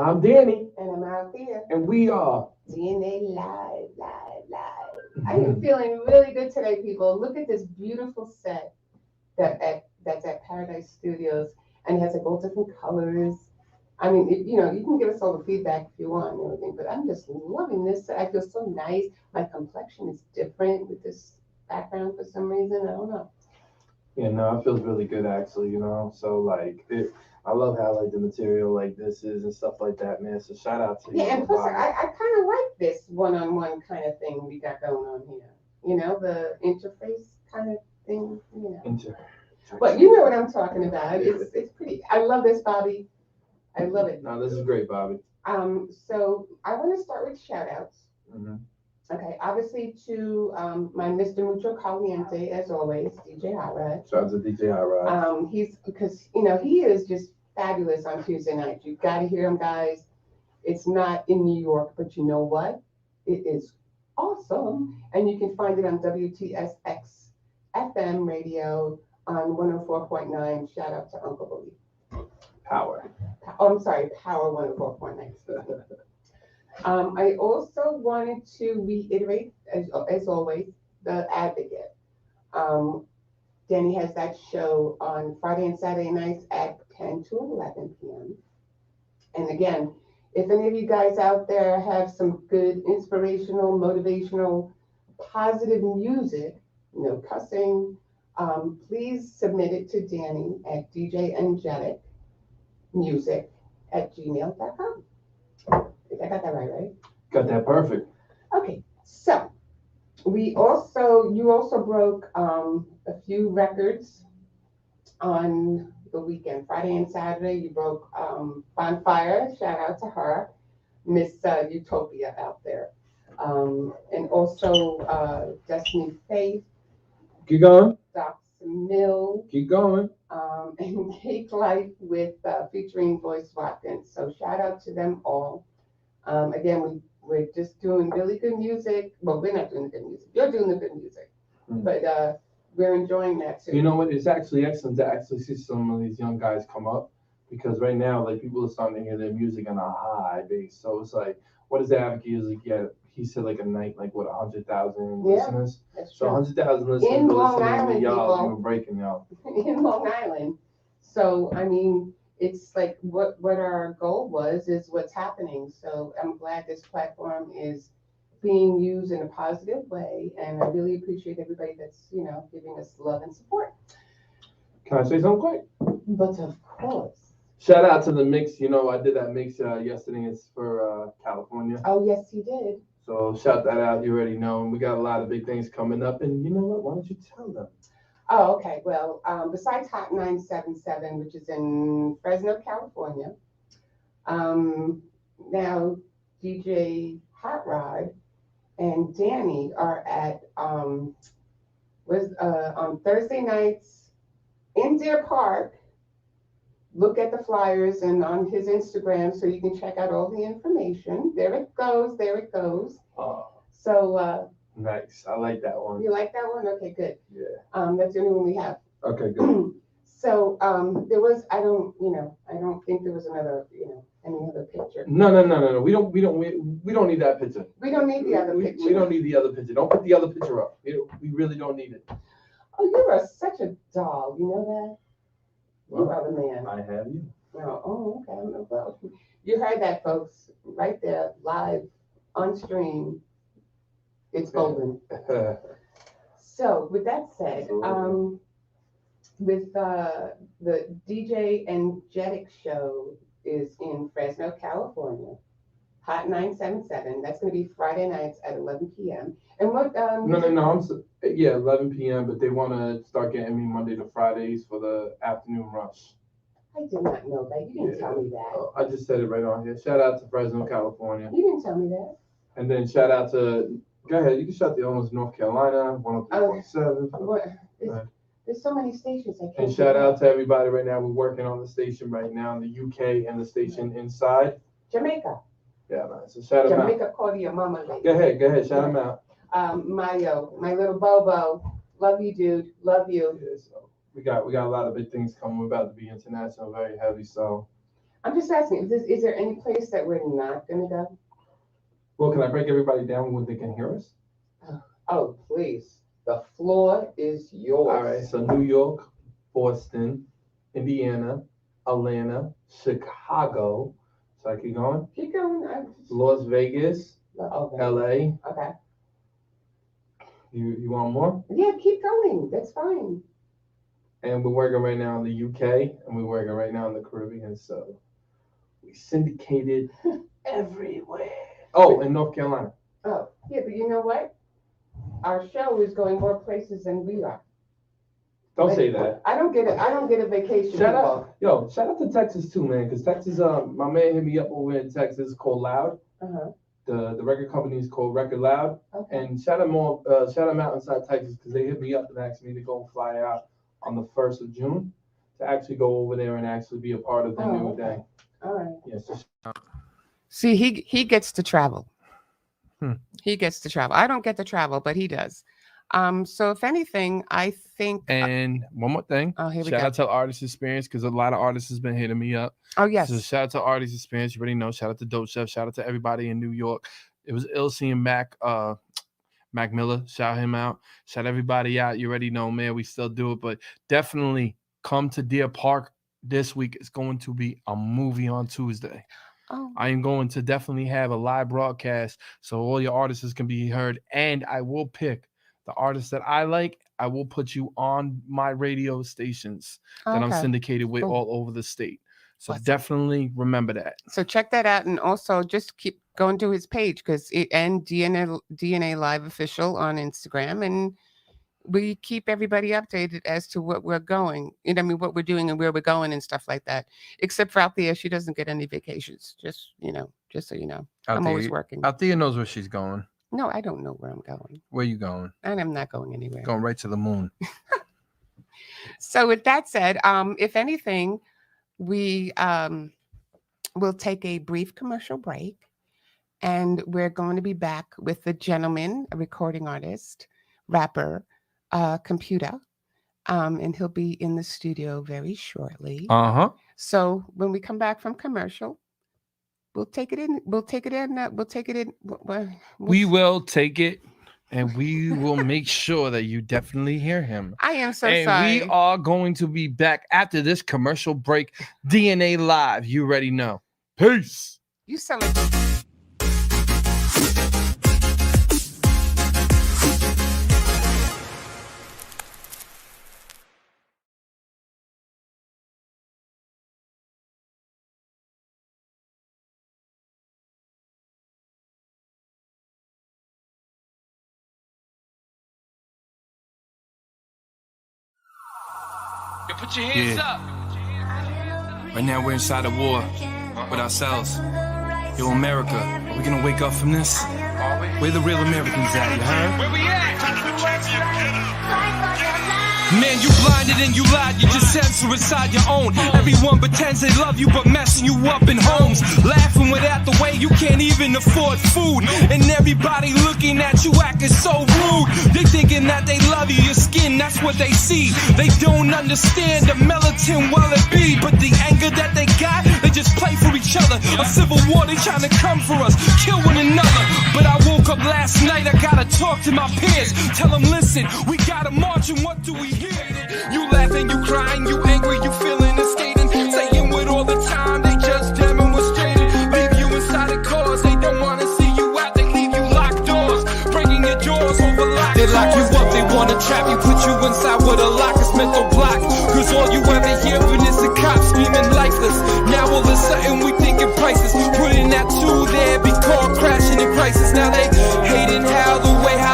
I'm Danny, And I'm out there. and we are. DNA live. I am feeling really good today, people. Look at this beautiful set that's at Paradise Studios, and it has like all different colors. I mean, you can give us all the feedback if you want and everything, but I'm just loving this. I feel so nice. My complexion is different with this background for some reason. I don't know. Yeah, no, it feels really good actually, So I love how like the material like this is and stuff like that, man. So shout out to Yeah, you, and plus, Bobby. I kind of like this one-on-one kind of thing we got going on here. The interface kind of thing. Inter- But you know what I'm talking about. It's pretty. I love this, Bobby. I love it. No, this is great, Bobby. So I want to start with shout outs. Mm-hmm. Okay, obviously to my Mr. Mucho Caliente, as always, DJ Hot Rod. Shout out to DJ Hot Rod. He's because he is just fabulous on Tuesday nights. You've got to hear him, guys. It's not in New York, but you know what? It is awesome, and you can find it on WTSX FM radio on 104.9. Shout out to Uncle Boogie. Power. Oh, I'm sorry, Power 104.9. I also wanted to reiterate, as always, the Advocate. Um, Danny has that show on Friday and Saturday nights at 10 to 11 p.m. And again, if any of you guys out there have some good inspirational, motivational, positive music, no cussing, please submit it to Danny at djangelicmusic@gmail.com. I got that right? Got that perfect. Okay, so you also broke a few records on the weekend, Friday and Saturday. You broke Bonfire. Shout out to her, Miss Utopia out there, and also Destiny Faith, Keep going. Dr. Mill, Keep going. and Cake Life with featuring Voice Watkins. So shout out to them all. Again, we're just doing really good music. Well, we're not doing the good music. You're doing the good music, but we're enjoying that too. You know what? It's actually excellent to actually see some of these young guys come up because right now, like people are starting to hear their music on a high base. So it's like, what is the Advocate is like? Yeah, he said like a night, like what, 100,000 listeners. That's So true. 100,000 listeners In are Long listening Island, to y'all. people. You were breaking y'all. In Long Island. So I mean, it's like what our goal was is what's happening. So I'm glad this platform is being used in a positive way, and I really appreciate everybody that's giving us love and support. Can I say something quick? But of course. Shout out to the mix. I did that mix yesterday. It's for California. Oh yes, he did. So shout that out. You already know. And we got a lot of big things coming up. And you know what? Why don't you tell them? Oh, okay. Well, besides Hot 977, which is in Fresno, California, now DJ Hot Rod and Danny are at on Thursday nights in Deer Park. Look at the flyers and on his Instagram so you can check out all the information. There it goes. There it goes. Oh, So nice. I like that one. you like that one? Okay, good. Yeah. That's the only one we have. Okay, good. So there was I don't think there was another any other picture. No. We don't need that picture. We don't need the other picture. We don't need the other picture. Don't put the other picture up. We really don't need it. Oh, you are such a doll. You know that. Well, you are the man. I have you. Oh, okay. Well, you heard that, folks, right there, live on stream. It's golden. So, with that said, with the DJ Angelic show is in Fresno, California. Hot 977. That's going to be Friday nights at 11 p.m. And what? No. 11 p.m. But they want to start getting me Monday to Fridays for the afternoon rush. I did not know that. You didn't tell me that. I just said it right on here. Shout out to Fresno, California. You didn't tell me that. And then shout out to. Go ahead. You can shout the owners of North Carolina, 103.7. There's so many stations I can't. And shout out to everybody right now. We're working on the station right now in the UK and the station inside Jamaica. Yeah, man. So shout them out. Jamaica, call to your mama, lady. Go ahead. Shout them out. Mayo, my little Bobo. Love you, dude. Love you. Yeah, so we got a lot of big things coming. We're about to be international very heavy. So I'm just asking, is there any place that we're not gonna go? Well, can I break everybody down when they can hear us? Oh, please. The floor is yours. All right, so New York, Boston, Indiana, Atlanta, Chicago. So I keep going. Keep going. Las Vegas, Okay. LA. Okay. You want more? Yeah, keep going. That's fine. And we're working right now in the UK, and we're working right now in the Caribbean. So we syndicated everywhere. Oh, in North Carolina. Oh, yeah, but you know what? Our show is going more places than we are. Don't say that. I don't get it. I don't get a vacation. Shout out to Texas too, man. Because Texas, my man hit me up over in Texas called Loud. Uh-huh. The record company is called Record Loud. Okay. And shout them out inside Texas because they hit me up and asked me to go and fly out on the 1st of June to actually go over there and actually be a part of the new thing. All right. Yes. See, he gets to travel. He gets to travel. I don't get to travel, but he does. So if anything, I think. And one more thing. Oh, here we shout go. out to Artist Experience because a lot of artists has been hitting me up. Oh yes. So shout out to Artist Experience. You already know. Shout out to Dope Chef. Shout out to everybody in New York. It was ill seeing Mac Miller. Shout him out. Shout everybody out. You already know, man. We still do it, but definitely come to Deer Park this week. It's going to be a movie on Tuesday. Oh. I am going to definitely have a live broadcast so all your artists can be heard, and I will pick the artists that I like. I will put you on my radio stations that I'm syndicated with all over the state. So definitely remember that. So check that out, and also just keep going to his page and DNA Live Official on Instagram, and we keep everybody updated as to what we're going. You know, I mean, what we're doing and where we're going and stuff like that. Except for Althea, she doesn't get any vacations. Just so you know, I'm always working. Althea knows where she's going. No, I don't know where I'm going. Where you going? And I'm not going anywhere. Going right to the moon. So with that said, if anything, we will take a brief commercial break, and we're going to be back with the gentleman, a recording artist, rapper, Computer, and he'll be in the studio very shortly. So when we come back from commercial, we'll take it in. We will take it, and we will make sure that you definitely hear him. I am so and sorry. We are going to be back after this commercial break. DNA Live, you already know. Peace. You sound like. Put your hands up. Right now we're inside a war with ourselves. Yo, America, are we gonna wake up from this? Where the real Americans at, you heard? Where we at? Man, you blinded and you lied, you just censor inside your own. Everyone pretends they love you, but messing you up in homes. Laughing without the way you can't even afford food. And everybody looking at you acting so rude. They thinking that they love you, your skin, that's what they see. They don't understand the militant well it be. But the anger that they got, they just play for each other. A civil war, they trying to come for us, kill one another. But I woke up last night, I gotta talk to my peers. Tell them, listen, we gotta march and what do we hear? You laughing, you crying, you angry, you feeling and skating. Saying with all the time, they just demonstrated. Leave you inside the cars, they don't wanna see you out. They leave you locked doors, breaking your jaws over locked. They lock you up, they wanna trap you, put you inside with a lock, it's mental block. Cause all you ever hearing is the cops screaming lifeless. Now all of a sudden we thinking prices. Putting that two there, be caught crashing in crisis. Now they hating how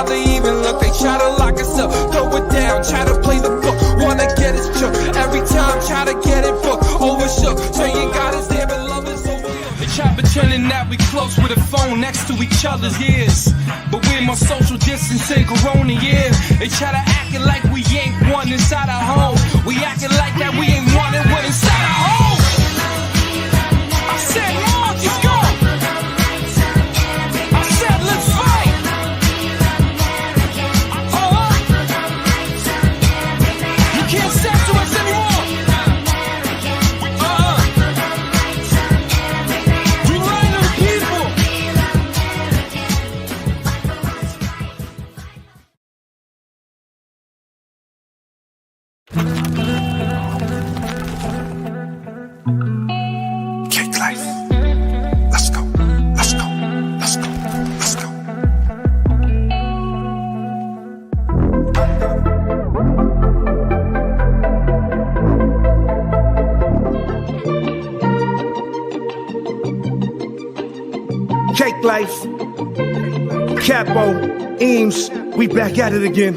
they even look. They try to lock us up, throw it down, try to play the book. Wanna get us shook, every time try to get it booked. Overshook, saying God is there but love is overlooked. They try pretending that we close with a phone next to each other's ears. But we're more social distancing corona, yeah. They try to acting like we ain't one inside our home. We acting like that we ain't one and one inside our home. I said, Mark, let's go. I said, let's fight. You can't step to us anymore. life. Capo, Eames, we back at it again.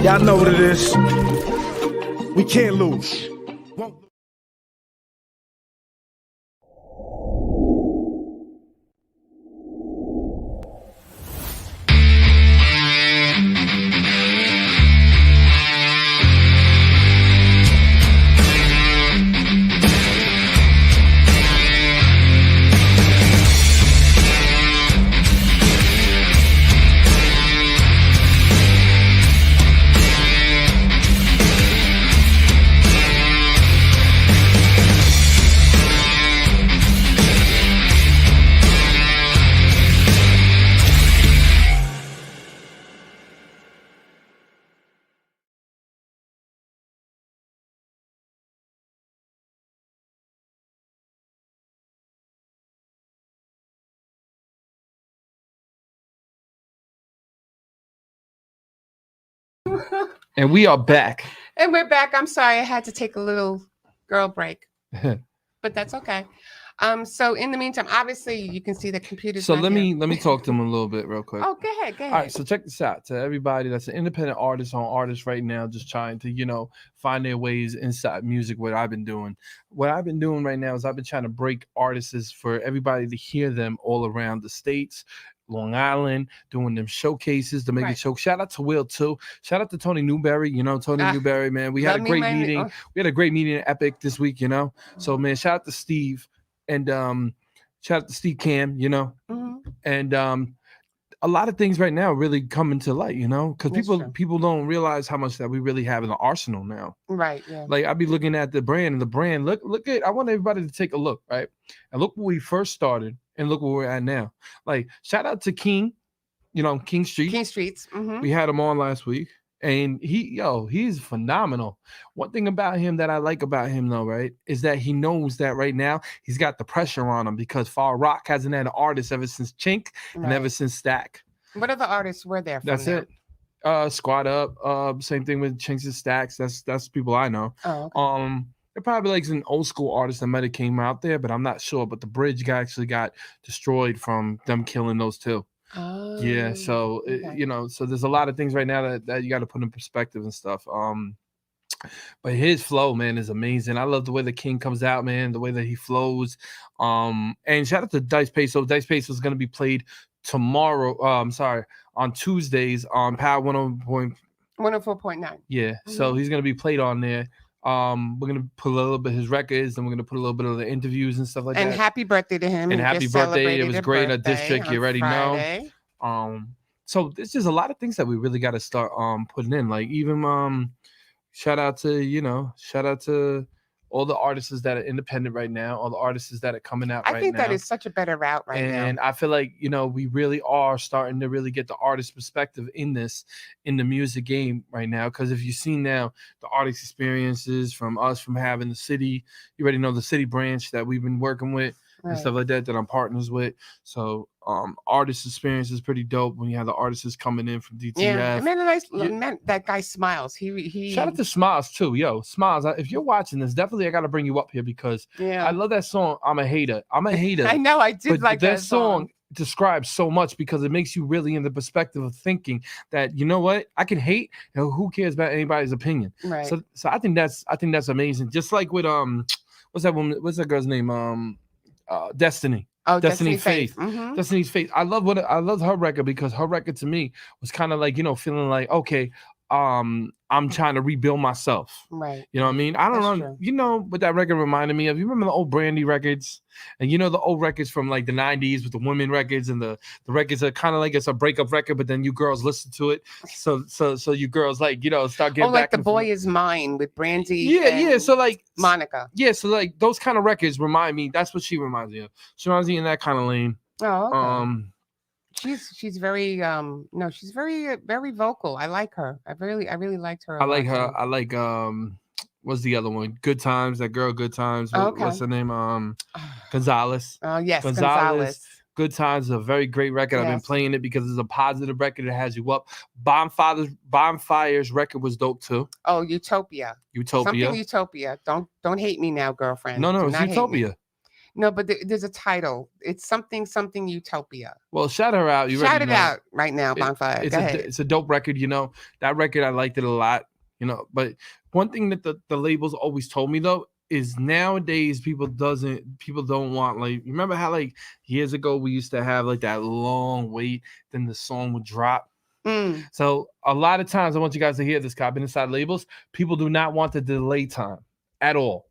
Y'all know what it is. We can't lose. And we are back. And we're back. I'm sorry, I had to take a little girl break, but that's okay. So in the meantime, obviously you can see the computer. So let me talk to them a little bit real quick. Oh, go ahead. All right, so check this out. To everybody that's an independent artist on artists right now, just trying to, find their ways inside music, what I've been doing. What I've been doing right now is I've been trying to break artists for everybody to hear them all around the States, Long Island, doing them showcases to make it show. Shout out to Will too. Shout out to Tony Newberry. Tony Newberry, man. We had a great meeting. We had a great meeting at Epic this week, So man, shout out to Steve and shout out to Steve Cam, and a lot of things right now really coming to light, because people don't realize how much that we really have in the arsenal now. Right. Yeah. Like I'll be looking at the brand and the brand. Look at. I want everybody to take a look, right? And look where we first started, and look where we're at now. Like shout out to King, King Street. King Streets. Mm-hmm. We had him on last week, and he's phenomenal. One thing about him that I like about him though, right, is that he knows that right now he's got the pressure on him because Far Rock hasn't had an artist ever since Chink and ever since Stack. What other artists were there? That's it. Squad Up. Same thing with Chinks and Stacks. That's people I know. Oh, okay. They're probably like some old school artists that might have came out there, but I'm not sure. But the bridge actually got destroyed from them killing those two. Oh, yeah. So so there's a lot of things right now that you got to put in perspective and stuff. But his flow, man, is amazing. I love the way the King comes out, man. The way that he flows. And shout out to Dice Peso. Dice Peso is going to be played tomorrow. On Tuesdays on Power 104.9. Yeah. Mm-hmm. So he's going to be played on there. We're gonna put a little bit of his records, and we're gonna put a little bit of the interviews and stuff like that. And happy birthday to him. And happy birthday! It was great. A district, you already know. So there's just a lot of things that we really got to start putting in. Like even shout out to all the artists that are independent right now, all the artists that are coming out right now. I think that is such a better route now. And I feel like, we really are starting to really get the artist perspective in the music game right now. Because if you've seen now the artist experiences from having the city, you already know the city branch that we've been working with and stuff like that I'm partners with. So artist experience is pretty dope when you have the artists coming in from DTF. Yeah, man, that guy Smiles. He shout out to Smiles too. Yo, Smiles, if you're watching this, definitely I gotta bring you up here because I love that song. I'm a hater. I know, I did like that song. Describes so much because it makes you really in the perspective of thinking that I can hate, who cares about anybody's opinion. Right. So I think that's amazing. Just like with what's that girl's name? Destiny. Oh, Destiny Faith. Mm-hmm. Destiny's Faith. I love her record because her record to me was kind of like, feeling like, okay, I'm trying to rebuild myself. Right. You know what I mean? I don't know, what that record reminded me of. You remember the old Brandy records? And the old records from like the 90s with the women records and the records are kind of like it's a breakup record, but then you girls listen to it. So you girls start getting back. Like The Boy Is Mine with Brandy. Yeah. So like Monica. Yeah, so like those kind of records remind me. That's what she reminds me of. She reminds me in that kind of lane. Oh, okay. She's very she's very very vocal. I like her. I really liked her. I like her. I like what's the other one? Good Times. That girl, Good Times. What's her name? Gonzalez. Oh yes, Gonzalez. Good Times is a very great record. Yes. I've been playing it because it's a positive record that has you up. Bonfire's record was dope too. Oh, Utopia. Something Utopia. Don't hate me now, girlfriend. No, it's Utopia. No, but there's a title. It's something Utopia. Well, shout her out. You Shout already it know. out right now, It- Bonfire. It's Go a ahead. it's a dope record. That record I liked it a lot. But one thing that the labels always told me though is nowadays people don't want, like, remember how like years ago we used to have like that long wait, then the song would drop. Mm. So a lot of times I want you guys to hear this, Cop, inside labels, people do not want the delay time at all.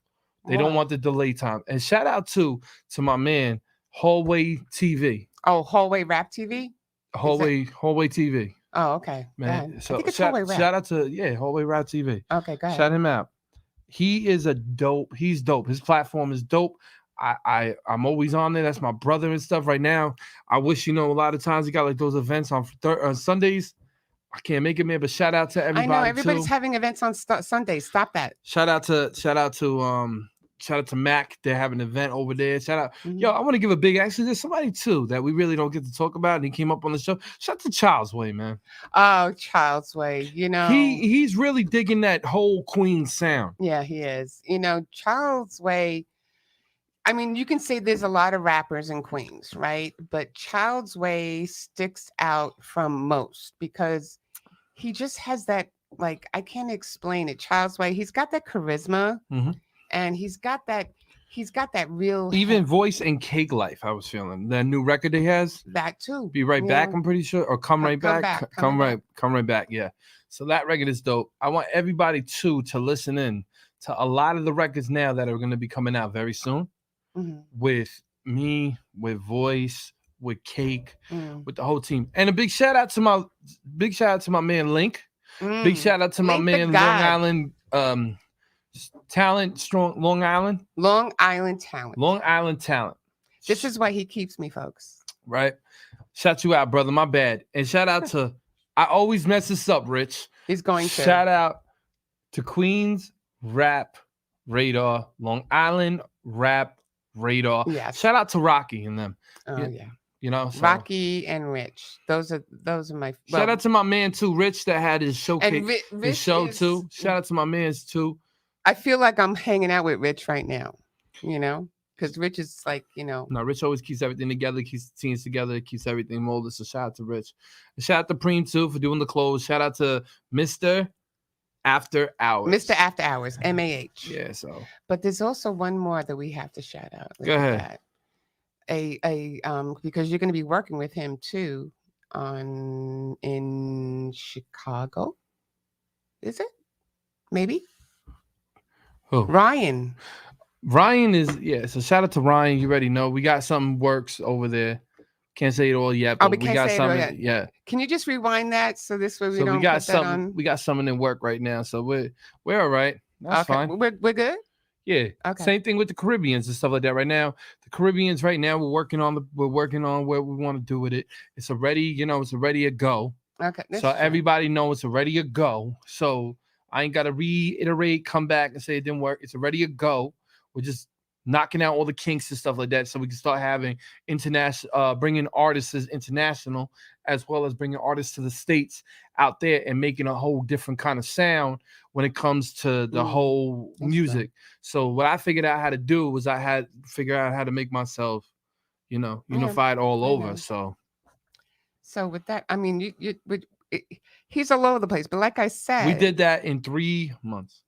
They don't Wow. want the delay time. And shout out to my man, Hallway TV. Oh, Hallway Rap TV. Hallway TV. Oh, okay. Go ahead. Man. I So think it's shout Hallway Rap. out to Hallway Rap TV. Okay, go ahead. Shout him out. He's dope. His platform is dope. I'm always on there. That's my brother and stuff right now. I wish, a lot of times he got like those events on Sundays. I can't make it, man, but shout out to everybody. I know everybody's too. having events on Sundays. Stop that. Shout out to Mac. They're having an event over there. Shout out. Mhm. Yo, I want to give a big, actually, there's somebody too that we really don't get to talk about, and he came up on the show. Shout out to Child's Way, man. Oh, Child's Way. He's really digging that whole Queen sound. Yeah, he is. Child's Way. I mean, you can say there's a lot of rappers in Queens, right? But Child's Way sticks out from most because he just has that, like, I can't explain it. Child's Way, he's got that charisma, Mhm. and he's got that real Even Voice and Cake Life, I was feeling. The new record he has, that too. Be Right Back, I'm pretty sure. Or Come Right Come Back. Back, Come Come right back, yeah. So that record is dope. I want everybody to listen in to a lot of the records now that are going to be coming out very soon. Mhm, With me, with Voice, with Cake, mm, with the whole team. And a big shout out to my man Link. Big mm. shout out to my Link the man Long God. Island talent, strong Long Island Long Island talent. This is why he keeps me, folks. right. Shout you out, brother. My bad. And shout out to I always mess this up, Rich. He's going to. Shout out to Queens Rap Radar, Long Island Rap Radar. Yes. Shout out to Rocky and them. Oh yeah. yeah. So Rocky and Rich. Those are my. shout out to my man too, Rich, that had his showcase, and his Rich show is- too. Shout out to my man's too. I feel like I'm hanging out with Rich right now. Because Rich is like, No, Rich always keeps everything together, keeps teams together, keeps everything molded. So shout out to Rich. And shout out to Preem too for doing the clothes. Shout out to Mr. After Hours. Mr. After Hours, MAH. Yeah, so But there's also one more that we have to shout out. Go Look at ahead. that. Because you're going to be working with him too in Chicago. Is it? Maybe. who? Ryan. Ryan is, so shout out to Ryan. You already know we got something works over there. Can't say it all yet, but we we can't got say it all something. Yeah. Can you just rewind that so this way we So don't we got put that something. on? We got something in work right now. So we're all right. That's Okay, fine. We're good. Yeah. Okay. Same thing with the Caribbeans and stuff like that. Right now, the Caribbeans right now we're working on where we want to do with it. It's already, it's already a go. Okay. that's So true. everybody knows it's already a go. So I ain't got to reiterate, come back and say it didn't work. It's already a go. We're just knocking out all the kinks and stuff like that, so we can start having international, bringing artists as international, as well as bringing artists to the States out there and making a whole different kind of sound when it comes to the whole that's music. So what I figured out how to do was I had to figure out how to make myself, unified all I over. know. So So with that, I mean, he's all over the place. But like I said, we did that in 3 months.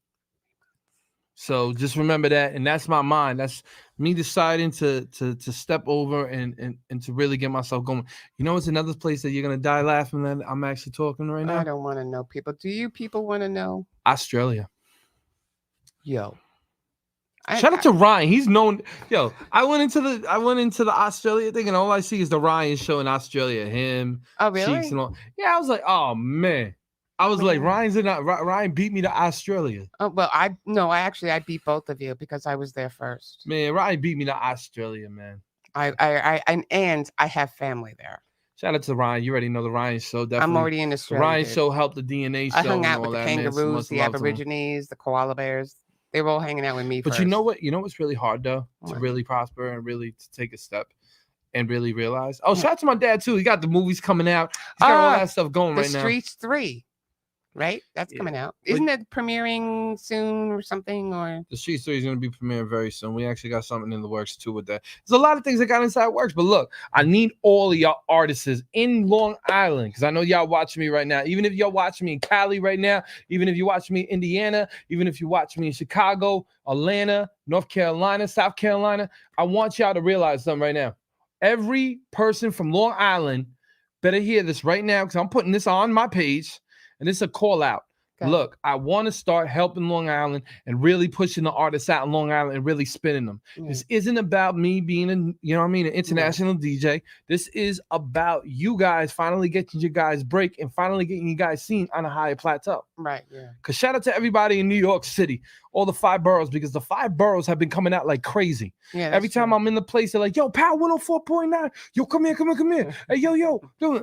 So just remember that, and that's my mind. That's me deciding to step over and to really get myself going. It's another place that you're gonna die laughing that I'm actually talking right I now. don't want to know people. Do you people want to know? Australia. Yo. Shout out to Ryan. He's known. Yo, I went into the Australia thing, and all I see is the Ryan show in Australia. Him, Oh, really? Cheeks, and all. Yeah, I was like, oh man. I was like, Ryan beat me to Australia. Oh, well, I beat both of you because I was there first. Man, Ryan beat me to Australia, man. I have family there. Shout out to Ryan. You already know the Ryan show. Definitely. I'm already in The Australia. Ryan dude. show helped the DNA show. I hung and out all with the that, man. So kangaroos, much the love to 'em. Aborigines, the koala bears. They were all hanging out with me But first. you know what? You know what's really hard though to What? really prosper and really to take a step and really realize. Oh, shout out to my dad too. He got the movies coming out. He's got all that stuff going The right now. Streets 3. right? That's Yeah. coming out. But- Isn't that premiering soon or something? Or The Street Story is going to be premiering very soon. We actually got something in the works too with that. There's a lot of things that got inside works, but look, I need all of y'all artists in Long Island because I know y'all watching me right now. Even if y'all watching me in Cali right now, even if you're watching me in Indiana, even if you're watching me in Chicago, Atlanta, North Carolina, South Carolina, I want y'all to realize something right now. Every person from Long Island better hear this right now because I'm putting this on my page, and it's a call out. Okay. Look, I want to start helping Long Island and really pushing the artists out in Long Island and really spinning them. Yeah. This isn't about me being an international DJ. This is about you guys finally getting your guys break and finally getting you guys seen on a higher plateau. right, yeah, Because shout out to everybody in New York City, all the 5 boroughs, because the 5 boroughs have been coming out like crazy. yeah. Every time I'm in the place, they're like, yo, Power 104.9. Yo, come here. Hey, yo.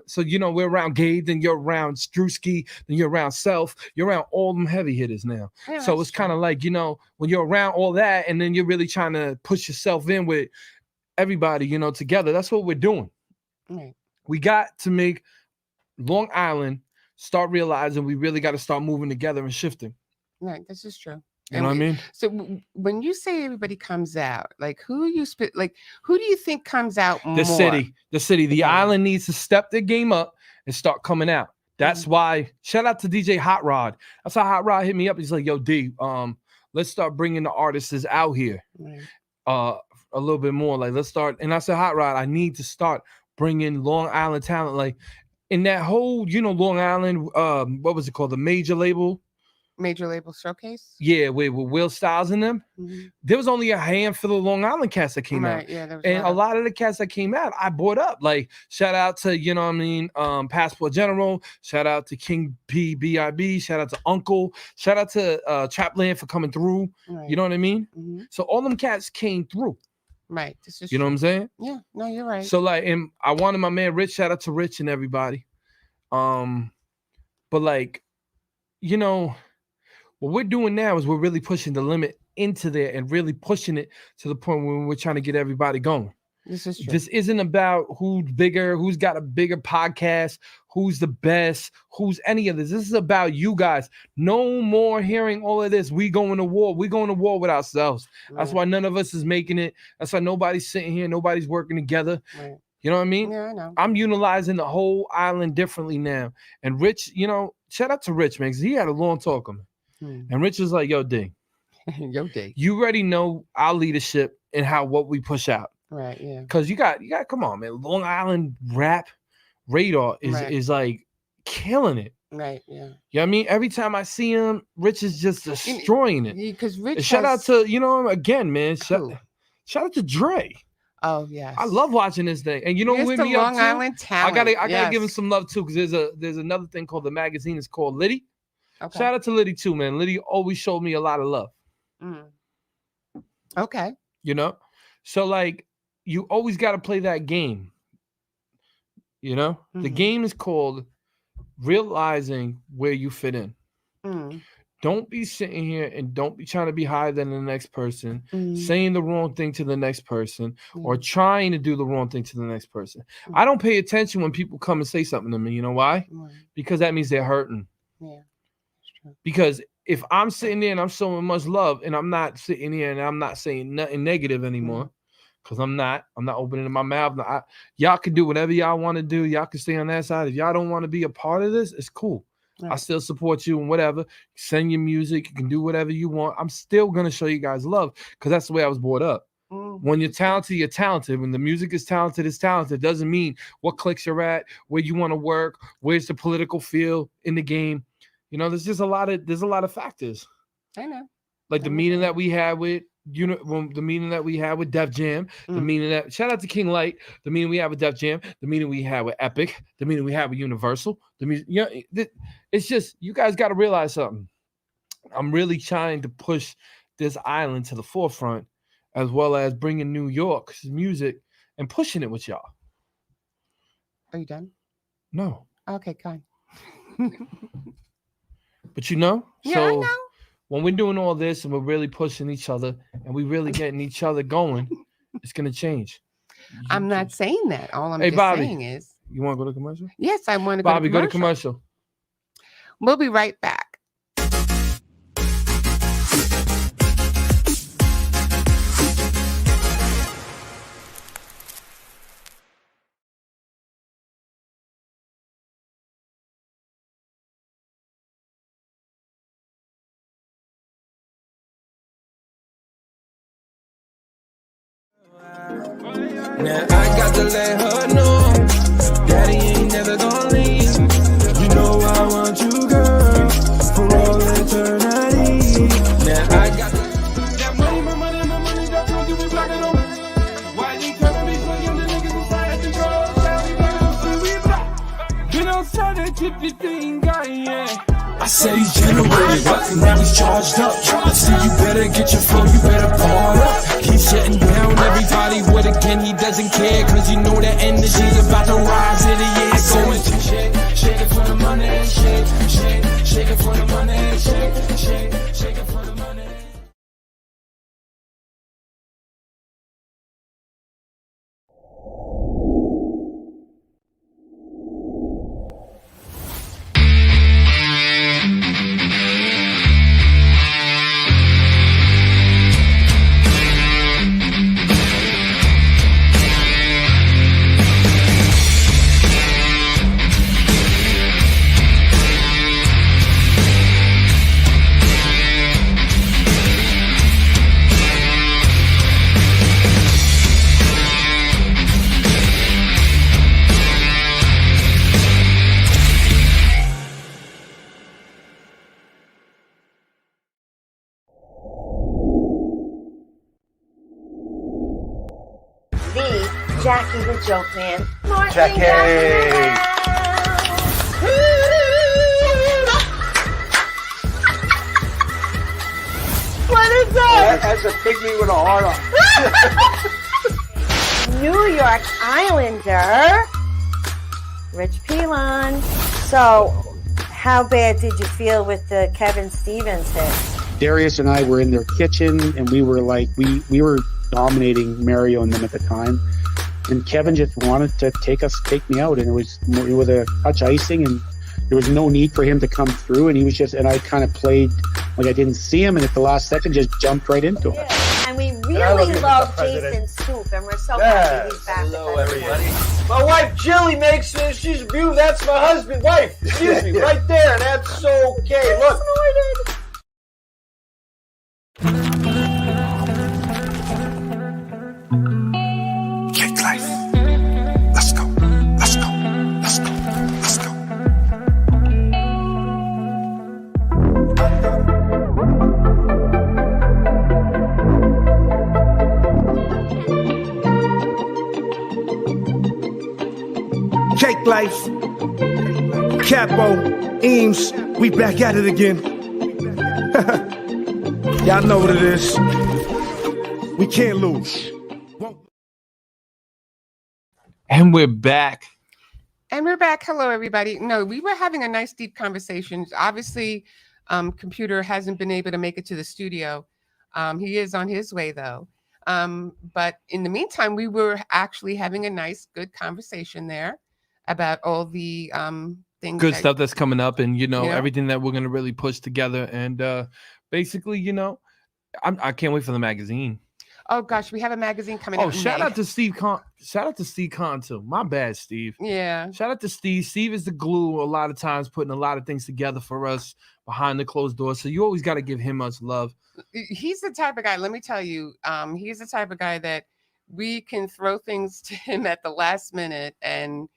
So, we're around Gabe, then you're around Strewski, then you're around Self, you're around all them heavy hitters now. So it's kind of like, when you're around all that and then you're really trying to push yourself in with everybody, together. That's what we're doing. right. We got to make Long Island start realizing we really got to start moving together and shifting. Right, this is true. You know what I mean? So when you say everybody comes out, like who do you think comes out more? The city, the Yeah. island needs to step their game up and start coming out. That's why, shout out to DJ Hot Rod. That's how Hot Rod hit me up. He's like, yo, D, let's start bringing the artists out here Right. a little bit more. Like, let's start. And I said, Hot Rod, I need to start bringing Long Island talent. Like, in that whole, Long Island, what was it called? The major label? Major label showcase? Yeah, with Will Styles in them. Mhm. There was only a handful of Long Island cats that came out. Right, yeah, there was And a lot of the cats that came out, I bought up. Like, shout out to, Passport General. Shout out to King P B.I.B. Shout out to Uncle. Shout out to Trapland for coming through. Right. You know what I mean? Mhm. So all them cats came through. Right. This is You know what I'm saying? Yeah, no, you're right. So like, and I wanted my man Rich. Shout out to Rich and everybody. But like, what we're doing now is we're really pushing the limit into there and really pushing it to the point where we're trying to get everybody going. This is true. This isn't about who's bigger, who's got a bigger podcast, who's the best, who's any of this. This is about you guys. No more hearing all of this. We going to war. We going to war with ourselves. That's Right, why none of us is making it. That's why nobody's sitting here. Nobody's working together. right. You know what I mean? Yeah, I know. I'm utilizing the whole island differently now. And Rich, shout out to Rich, man, because he had a long talk on me. And Rich was like, yo, D, Yo, day. you already know our leadership and what we push out. Right, yeah. Because you got, come on, man. Long Island rap radar Right. is like killing it. Right, yeah. You know what I mean? Every time I see him, Rich is just destroying it. Because And Rich shout out has- to, again, man. Who? Shout out to Dre. Oh, yes. I love watching this thing. And Here's with the me up Long too, Island talent. I gotta give him Yes. some love too, because there's another thing called the magazine. It's called Liddy. Okay. Shout out to Liddy too, man. Liddy always showed me a lot of love. Mm. Okay. So like, you always got to play that game. The Mhm. game is called realizing where you fit in. Mm. Don't be sitting here and don't be trying to be higher than the next person, Mm. saying the wrong thing to the next person, or Yeah. trying to do the wrong thing to the next person. Mm. I don't pay attention when people come and say something to me. You know why? Right. Because that means they're hurting. Yeah. It's true. Because if I'm sitting there and I'm showing much love and I'm not sitting here and I'm not saying nothing negative anymore, because I'm not opening my mouth. Y'all can do whatever y'all want to do. Y'all can stay on that side. If y'all don't want to be a part of this, it's cool. I Right. still support you and whatever. Send your music. You can do whatever you want. I'm still going to show you guys love because that's the way I was brought up. Mm. When you're talented, you're talented. When the music is talented, it's talented. Doesn't mean what clicks you're at, where you want to work, where's the political feel in the game. There's just a lot of factors. I know. Like the I meeting understand. that we had with the meeting that we had with Def Jam, the Mm. meeting that shout out to King Light, the meeting we had with Def Jam, the meeting we had with Epic, the meeting we had with Universal, it's just you guys got to realize something. I'm really trying to push this island to the forefront, as well as bringing New York's music and pushing it with y'all. Are you done? No, Okay, fine. but Yeah, I know. when we're doing all this and we're really pushing each other and we really getting each other going, it's gonna change. I'm not saying that. All I'm Hey, just Bobby. saying is, You want to go to commercial? yes, I want to Bobby, go go to commercial. We'll be right back. Now I got to let her know Daddy ain't never gonna leave. You know I want you, girl, for all eternity. Now I got that money, my money, my money, that's what you be blocking on. Why you telling me for you the niggas inside the door? Been outside that gypsy thing, guy, yeah. I said he's generated, but now he's charged up. I said you better get your flow, you better part up. He's shutting down everybody with a gun, he doesn't care, cause you know that energy's about to rise in the air. So it's shake it for the money, shake it for the money, shake it for the money. Jackie the Joke Man. Jackie! What is that? That's a pygmy with a heart on. New York Islander, Rich Pilon. So, how bad did you feel with the Kevin Stevens hit? Darius and I were in their kitchen, and we were like, we were dominating Mario and them at the time. And Kevin just wanted to take me out, and it was with a touch icing, and there was no need for him to come through, and and I kind of played like I didn't see him, and at the last second just jumped right into him. Yeah. And we really love Jason Scoop, and we're so happy he's back. Hello, everybody. My wife Jilly makes she's beautiful. That's my husband, wife. Excuse me, right there. That's okay. Look. Cake life. Let's go. Let's go. Let's go. Let's go. Cake Life, Capo, Eames, we back at it again. Y'all know what it is. We can't lose. And we're back. And we're back. Hello, everybody. No, we were having a nice, deep conversation. Obviously, Computer hasn't been able to make it to the studio. He is on his way, though. But in the meantime, we were actually having a nice, good conversation there about all the things. Good stuff that's coming up, and everything that we're gonna really push together. And basically, I can't wait for the magazine. Oh gosh, we have a magazine coming out. Oh, shout out to Steve Kahn. Shout out to Steve Kahn too. My bad, Steve. Yeah. Shout out to Steve. Steve is the glue a lot of times, putting a lot of things together for us behind the closed doors. So you always got to give him much love. He's the type of guy, let me tell you, he's the type of guy that we can throw things to him at the last minute and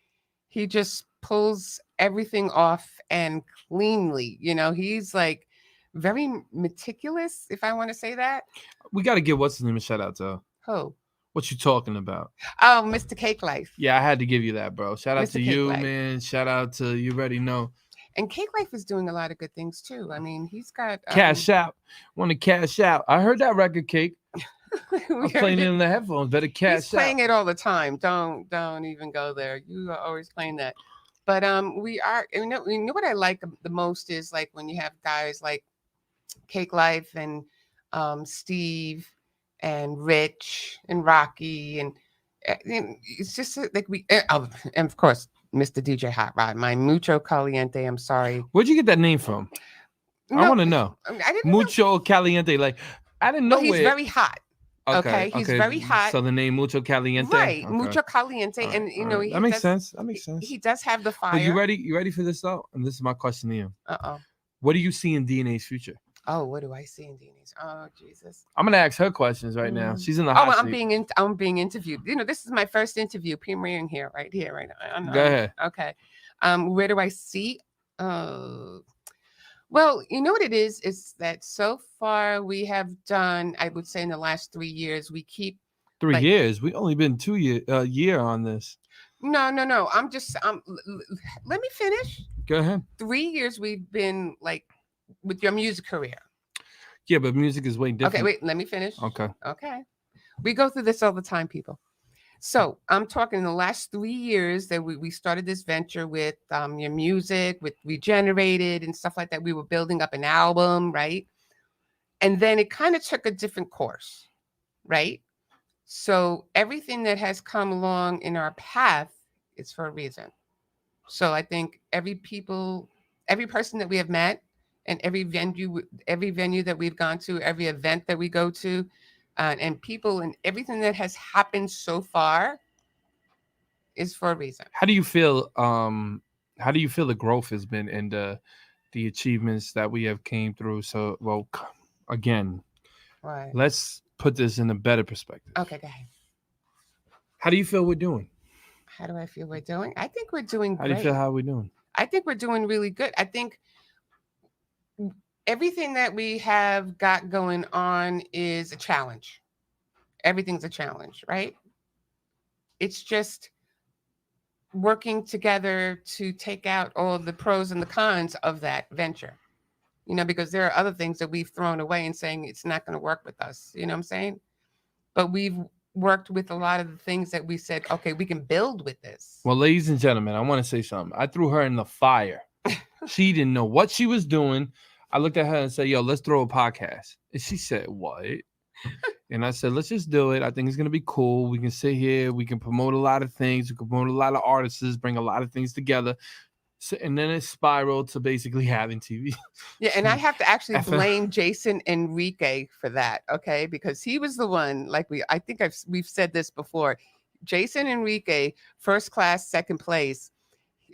he just pulls everything off and cleanly. He's like very meticulous, if I want to say that. We got to give what's his name a shout out to. Who? What you talking about? Oh, Mr. Cake Life. Yeah, I had to give you that, bro. Shout out Mr. to Cake you, Life. man. Shout out to you. Already know. And Cake Life is doing a lot of good things too. I mean, he's got cash out. Want to cash out? I heard that record, Cake. I'm playing it in the headphones. Better cash He's playing out. it all the time. Don't even go there. You are always playing that. But we are. You know what I like the most is like when you have guys like Cake Life and Steve and Rich and Rocky and it's just like we and of course Mr. DJ Hot Rod. My Mucho Caliente. I'm sorry. Where'd you get that name from? I No, want to know. I didn't know. Mucho Caliente. Like, I didn't know Well, he's where. very hot. Okay, he's very hot. So the name Mucho Caliente. Right, Okay. Mucho Caliente, All right, and you all know right. he That makes does, sense. That makes sense. He does have the fire. But you ready? You ready for this though? And this is my question to you. Uh-oh. What do you see in DNA's future? Oh, what do I see in DNA's? Oh, Jesus. I'm gonna ask her questions right now. She's in the Oh, hot well, seat. I'm being interviewed. You know, this is my first interview premiering here, right now. Go ahead. Okay. Where do I see? Well, you know what it is that so far we have done, I would say in the last 3 years, we keep 3 like- years. We only been 2 year on this. No. I'm just let me finish. Go ahead. 3 years we've been like with your music career. Yeah, but music is way different. Okay, wait, let me finish. Okay. Okay. We go through this all the time, people. So I'm talking in the last 3 years that we started this venture with your music, with Regenerated and stuff like that. We were building up an album, right? And then it kind of took a different course, right? So everything that has come along in our path is for a reason. So I think every person that we have met, and every venue that we've gone to, every event that we go to, and people and everything that has happened so far is for a reason. How do you feel? How do you feel the growth has been and the achievements that we have came through? So, well, again, Right. let's put this in a better perspective. Okay, go ahead. How do you feel we're doing? How do I feel we're doing? I think we're doing How great. do you feel how we're doing? I think we're doing really good. I think everything that we have got going on is a challenge. Everything's a challenge, right? It's just working together to take out all the pros and the cons of that venture. You know, because there are other things that we've thrown away and saying it's not going to work with us. You know what I'm saying? But we've worked with a lot of the things that we said, okay, we can build with this. Well, ladies and gentlemen, I want to say something. I threw her in the fire. She didn't know what she was doing. I looked at her and said, yo, let's throw a podcast. And she said, what? And I said, let's just do it. I think it's going to be cool. We can sit here. We can promote a lot of things. We can promote a lot of artists, bring a lot of things together. So, and then it spiraled to basically having TV. Yeah, and I have to actually FM. blame Jason Enrique for that, okay? Because he was the one, like we've said this before. Jason Enrique, First Class, Second Place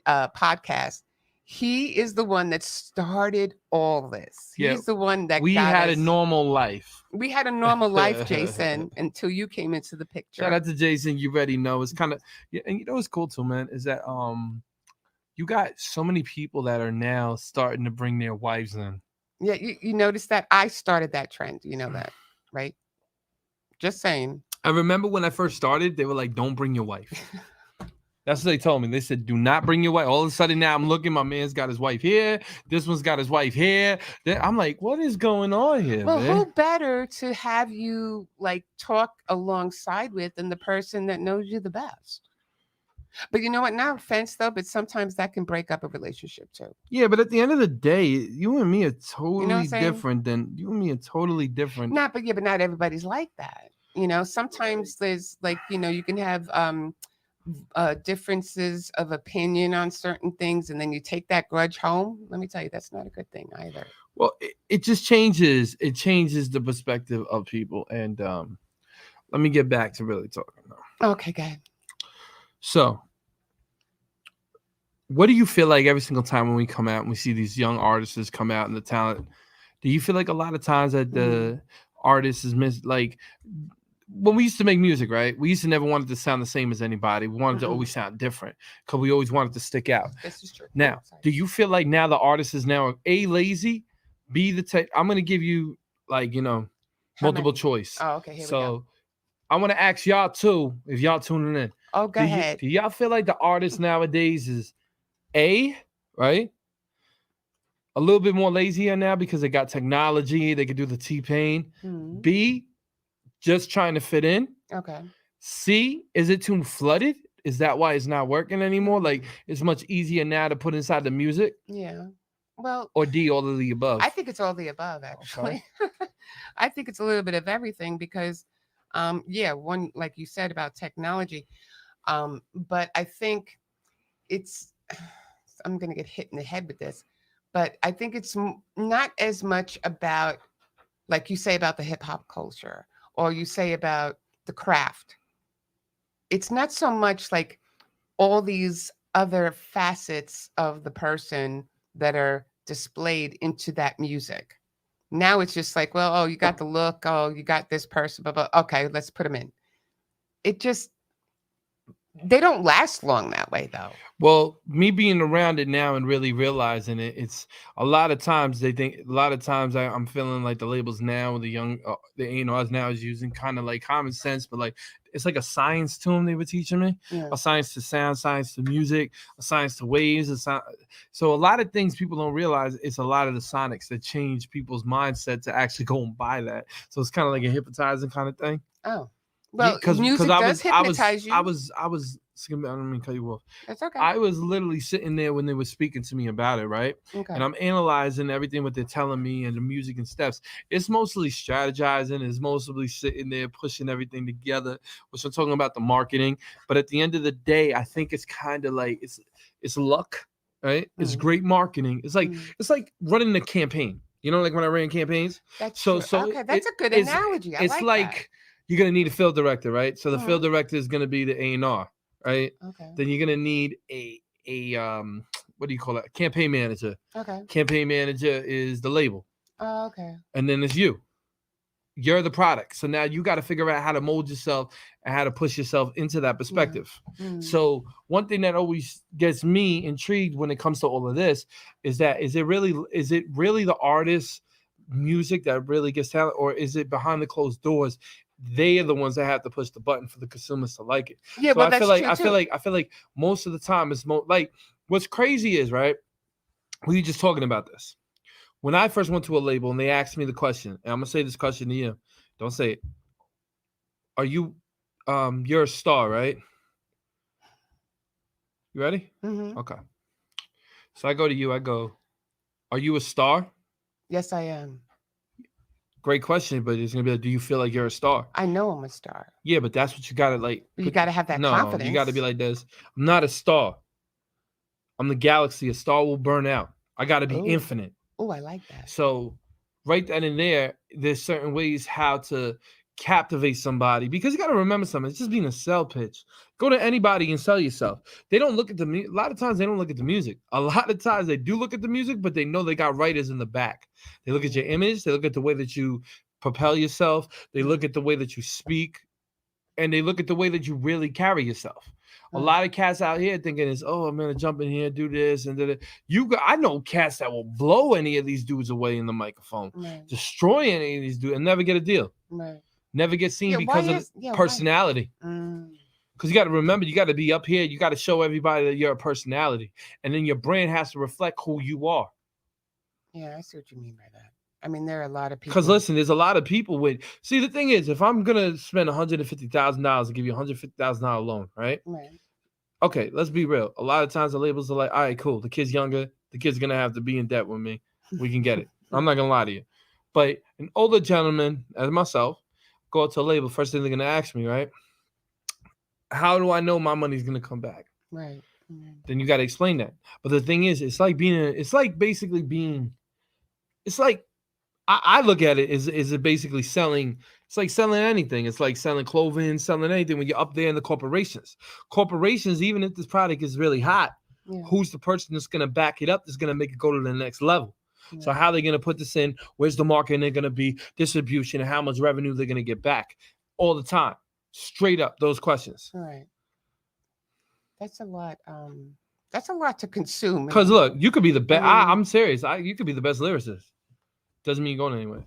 podcast. He is the one that started all this. He's Yeah, the one that We got had us. a normal life. We had a normal life, Jason, until you came into the picture. Shout out to Jason. You already know. It's kind of, yeah, and you know what's cool too, man, is that you got so many people that are now starting to bring their wives in. Yeah, you noticed that? I started that trend. You know that, right? Just saying. I remember when I first started, they were like, don't bring your wife. That's what they told me. They said, do not bring your wife. All of a sudden now I'm looking, my man's got his wife here. This one's got his wife here. I'm like, what is going on here, Well, man? who better to have you like talk alongside with than the person that knows you the best? But you know what? No offense though, but sometimes that can break up a relationship too. Yeah, but at the end of the day, you and me are totally I'm saying? different than you and me are totally different. But not everybody's like that. You know, sometimes there's like, you know, you can have differences of opinion on certain things, and then you take that grudge home. Let me tell you, that's not a good thing either. Well, it just changes. It changes the perspective of people. And let me get back to really talking now. Okay, go ahead. So, what do you feel like every single time when we come out and we see these young artists come out and the talent? Do you feel like a lot of times that the artist is like when we used to make music, right? We used to never wanted to sound the same as anybody. We wanted to always sound different because we always wanted to stick out. This is true. Now, do you feel like now the artist is now A, lazy, B, the tech? I'm going to give you like, you know, How multiple many? choice. Oh, okay, here we go. So I want to ask y'all too, if y'all tuning in. Oh, go ahead. Do y'all feel like the artist nowadays is A, right? A little bit more lazier now because they got technology. They can do the T-Pain. Mhm. B, just trying to fit in. Okay. C, is it too flooded? Is that why it's not working anymore? Like it's much easier now to put inside the music? Yeah. Well, Or D, all of the above? I think it's all the above, actually. I think it's a little bit of everything because, one, like you said about technology, but I think it's I'm going to get hit in the head with this, but I think it's not as much about, like you say about the hip hop culture, or you say about the craft. It's not so much like all these other facets of the person that are displayed into that music. Now it's just like, well, oh, you got the look, oh, you got this person, but okay, let's put them in. It just, they don't last long that way, though. Well, me being around it now and really realizing it, it's a lot of times I'm feeling like the labels now, the young, the A&Rs now is using kind of like common sense, but like it's like a science to them they were teaching me, Yeah. a science to sound, science to music, a science to waves. So a lot of things people don't realize, it's a lot of the sonics that change people's mindset to actually go and buy that. So it's kind of like a hypnotizing kind of thing. Oh, well, Because music does hypnotize you. I was I don't mean to cut you off. That's okay. I was literally sitting there when they were speaking to me about it, right? Okay. And I'm analyzing everything what they're telling me and the music and steps. It's mostly strategizing. It's mostly sitting there pushing everything together, which I'm talking about the marketing. But at the end of the day, I think it's kind of like it's luck, right? It's great marketing. It's like running a campaign. You know, like when I ran campaigns. That's So okay. That's a good it's- analogy. I It's like that. you're gonna need a field director, right? So the field director is gonna be the A&R, right? Okay. Then you're gonna need a what do you call it? Campaign manager. Okay. Campaign manager is the label, Oh, okay. and then it's you. You're the product. So now you got to figure out how to mold yourself and how to push yourself into that perspective. Mm. So one thing that always gets me intrigued when it comes to all of this is that is it really the artist's music that really gets talent, or is it behind the closed doors? They are the ones that have to push the button for the consumers to like it. Yeah, So well, I that's feel like true I feel like most of the time it's like what's crazy is, right? We were just talking about this. When I first went to a label and they asked me the question, and I'm gonna say this question to you. Don't say it. Are you you're a star, right? You ready? Mm-hmm. Okay. So I go to you, I go, are you a star? Yes, I am. Great question, but it's gonna be like, do you feel like you're a star? I know I'm a star. Yeah, but that's what you gotta like. You got to have that No, confidence. you gotta be like this. I'm not a star. I'm the galaxy. A star will burn out. I gotta be Ooh. infinite. Oh, I like that. So right then and there's certain ways how to captivate somebody, because you got to remember something. It's just being a sell pitch. Go to anybody and sell yourself. They don't look at a lot of times they don't look at the music. A lot of times they do look at the music, but they know they got writers in the back. They look at your image. They look at the way that you propel yourself. They look at the way that you speak, and they look at the way that you really carry yourself. A lot of cats out here thinking is, oh, I'm gonna jump in here, do this, and that. I know cats that will blow any of these dudes away in the microphone, Right. destroy any of these dudes, and never get a deal, Right. never get seen Yeah, because of why? personality. Mm. Because you got to remember, you got to be up here. You got to show everybody that you're a personality, and then your brand has to reflect who you are. Yeah, I see what you mean by that. I mean, there are a lot of people. Because listen, there's a lot of people with. See, the thing is, if I'm gonna spend $150,000 to give you a $150,000 loan, right? Right. Okay, let's be real. A lot of times the labels are like, all right, cool. The kid's younger. The kid's gonna have to be in debt with me. We can get it. I'm not gonna lie to you. But an older gentleman, as myself, go to a label. First thing they're gonna ask me, right? How do I know my money's gonna come back? Right. Mm. Then you got to explain that. But the thing is, it's like I look at it is it basically selling. It's like selling anything. It's like selling clothing, selling anything. When you're up there in the corporations, even if this product is really hot, Yeah. who's the person that's gonna back it up? That's gonna make it go to the next level. So Yeah. how are they gonna put this in? Where's the marketing they're gonna be? Distribution and how much revenue they're gonna get back all the time. Straight up those questions. All right. That's a lot. That's a lot to consume. Because look, you could be the best. I mean- I'm serious. You could be the best lyricist. Doesn't mean you're going anywhere.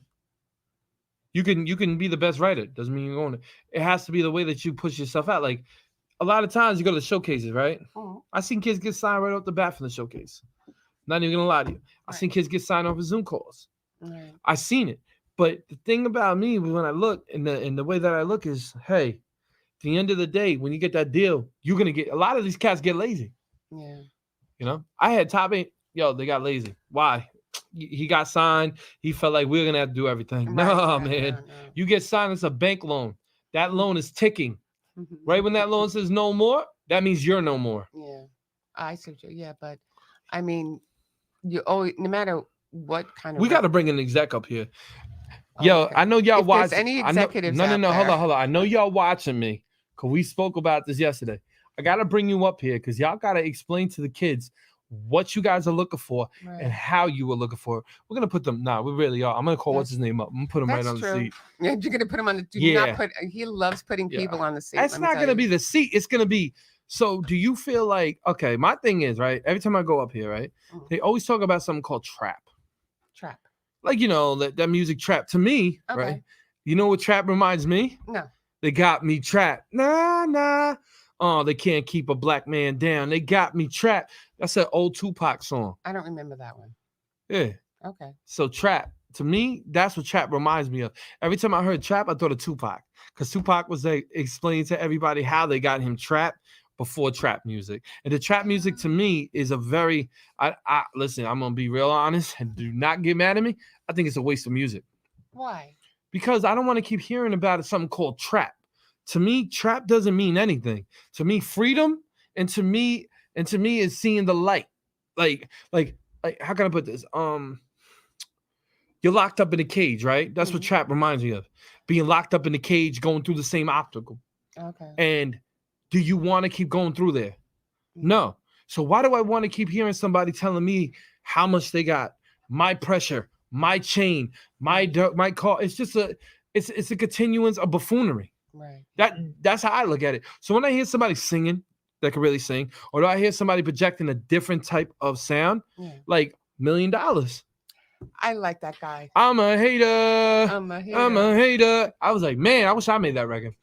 You can be the best writer. Doesn't mean you're going. It has to be the way that you push yourself out. Like a lot of times you go to the showcases, right? Mhm. I seen kids get signed right off the bat from the showcase. Not even gonna lie to you. I seen kids get signed off of Zoom calls. Right. I seen it. But the thing about me when I look in the way that I look is, hey, at the end of the day, when you get that deal, you're gonna get a lot of these cats get lazy. Yeah. You know, I had top 8. Yo, they got lazy. Why? He got signed. He felt like we are gonna have to do everything. Right, No, right, man. no. You get signed, it's a bank loan. That loan is ticking. Mhm. Right when that loan says no more, that means you're no more. Yeah. I see what yeah, but I mean, you always, no matter what kind of. We got to bring an exec up here. Oh, Yo, okay. I know y'all If there's watching. any I know- executives no, out hold there. on. I know y'all watching me because we spoke about this yesterday. I got to bring you up here because y'all got to explain to the kids what you guys are looking for Right. and how you were looking for it. We're going to put them. Nah, we really are. I'm going to call what's That's- his name up. I'm going to put him right That's on true. the seat. Yeah, you're gonna put him on the. Do Yeah. not put. He loves putting Yeah. people on the seat. It's let me not tell going to you. be the seat. It's going to be. So do you feel like, okay, my thing is, right, every time I go up here, right, Mhm. they always talk about something called trap. Trap. Like, you know, that music trap to me, right? Okay. You know what trap reminds me? No. They got me trapped. Nah. Oh, they can't keep a black man down. They got me trapped. That's an old Tupac song. I don't remember that one. Yeah. Okay. So trap, to me, that's what trap reminds me of. Every time I heard trap, I thought of Tupac. Because Tupac was like explaining to everybody how they got him trapped before trap music. And the trap music to me is a very, I listen, I'm gonna be real honest and do not get mad at me. I think it's a waste of music. Why? Because I don't want to keep hearing about it, something called trap. To me, trap doesn't mean anything. To me, freedom and to me is seeing the light. Like how can I put this? You're locked up in a cage, right? That's what trap reminds me of. Being locked up in a cage, going through the same obstacle. Okay. And do you want to keep going through there? No. So why do I want to keep hearing somebody telling me how much they got? My pressure, my chain, my car. It's just it's a continuance of buffoonery. Right. That's how I look at it. So when I hear somebody singing that can really sing, or do I hear somebody projecting a different type of sound, Yeah. like $1 million? I like that guy. I'm a hater. I'm a hater. I'm a hater. I was like, man, I wish I made that record.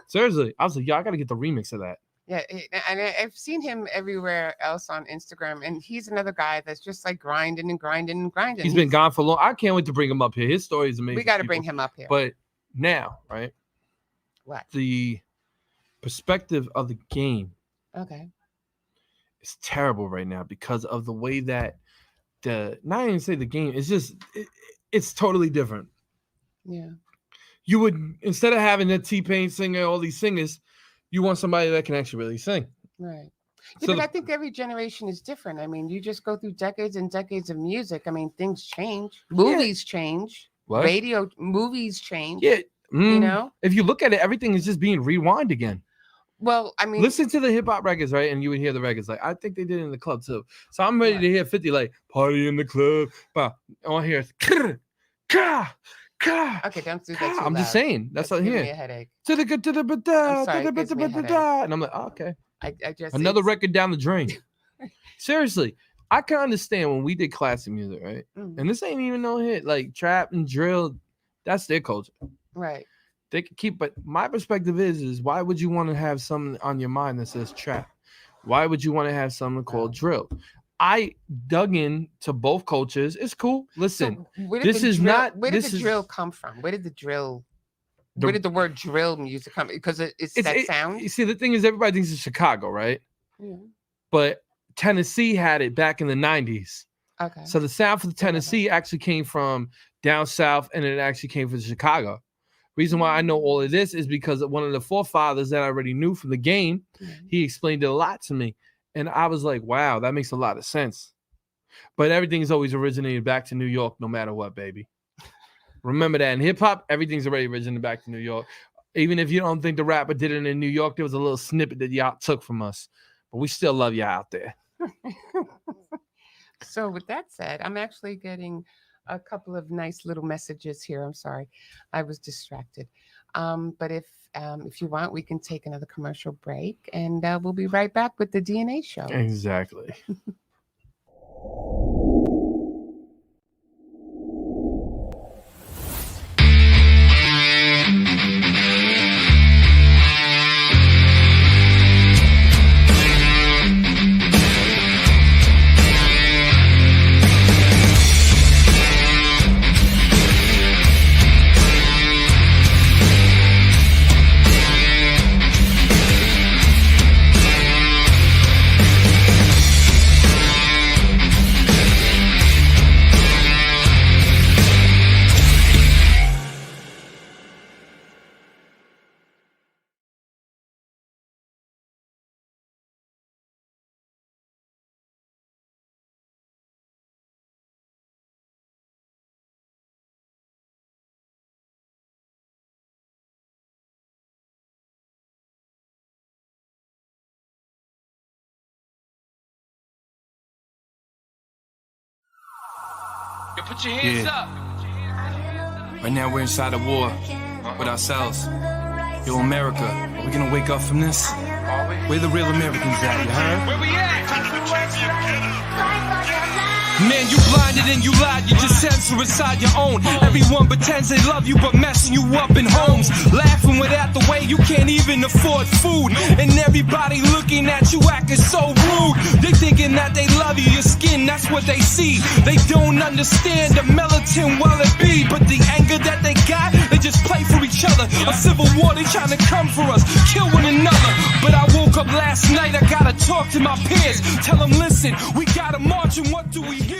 Seriously. I was like, yeah, I got to get the remix of that. Yeah, and I've seen him everywhere else on Instagram, and he's another guy that's just like grinding and grinding and grinding. He's been gone for long. I can't wait to bring him up here. His story is amazing. We got to people. bring him up here. But now, right? What? The perspective of the game Okay. is terrible right now because of the way that not even say the game, it's just it's totally different. Yeah. You would, instead of having the T-Pain singer, all these singers, you want somebody that can actually really sing. Right. Yeah, So but I think every generation is different. I mean, you just go through decades and decades of music. I mean, things change. Movies change. What? Radio movies change. Yeah. You know? If you look at it, everything is just being rewind again. Well, I mean, Listen to the hip hop records, right? And you would hear the records. Like, I think they did it in the club too. So I'm ready to hear 50, like, party in the club. But I want to hear okay, don't do that. Too I'm just loud. saying. That's what I'm giving me a hearing. headache. I'm sorry, it gives me a headache. And I'm like, oh, okay. I just Another it's- record down the drain. Seriously, I can understand when we did classic music, right? Mm, And this ain't even no hit. Like trap and drill, that's their culture. right. They could keep, but my perspective is why would you want to have something on your mind that says trap? Why would you want to have something called drill? I dug in to both cultures. It's cool. Listen, So where did this the is drill, not- Where did this the is- drill come from? Where did the drill? The- Where did the word drill music come? Because it's that sound. You see, the thing is, everybody thinks it's Chicago, right? Yeah. But Tennessee had it back in the 90s. Okay. So the sound for the Tennessee actually came from down south, and it actually came from Chicago. Reason why I know all of this is because of one of the forefathers that I already knew from the game. Mhm. He explained it a lot to me, and I was like, "Wow, that makes a lot of sense." But everything's always originated back to New York, no matter what, baby. Remember that in hip hop, everything's already originated back to New York. Even if you don't think the rapper did it in New York, there was a little snippet that y'all took from us, but we still love you out there. So with that said, I'm actually getting a couple of nice little messages here. I'm sorry, I was distracted. But if you want, we can take another commercial break, and we'll be right back with the DNA show. Exactly. Yo, put your hands up. Right now we're inside a war with ourselves. Yo, America, are we gonna wake up from this? Where the real Americans at, you heard? Where we at? Man, you blinded and you lied, you just censor inside your own. Everyone pretends they love you, but messing you up in homes. Laughing without the way you can't even afford food. And everybody looking at you acting so rude. They thinking that they love you, your skin, that's what they see. They don't understand the militant well it be. But the anger that they got, they just play for each other. A civil war, they trying to come for us, kill one another. But I woke up last night, I gotta talk to my peers. Tell them, listen, we gotta march and what do we hear?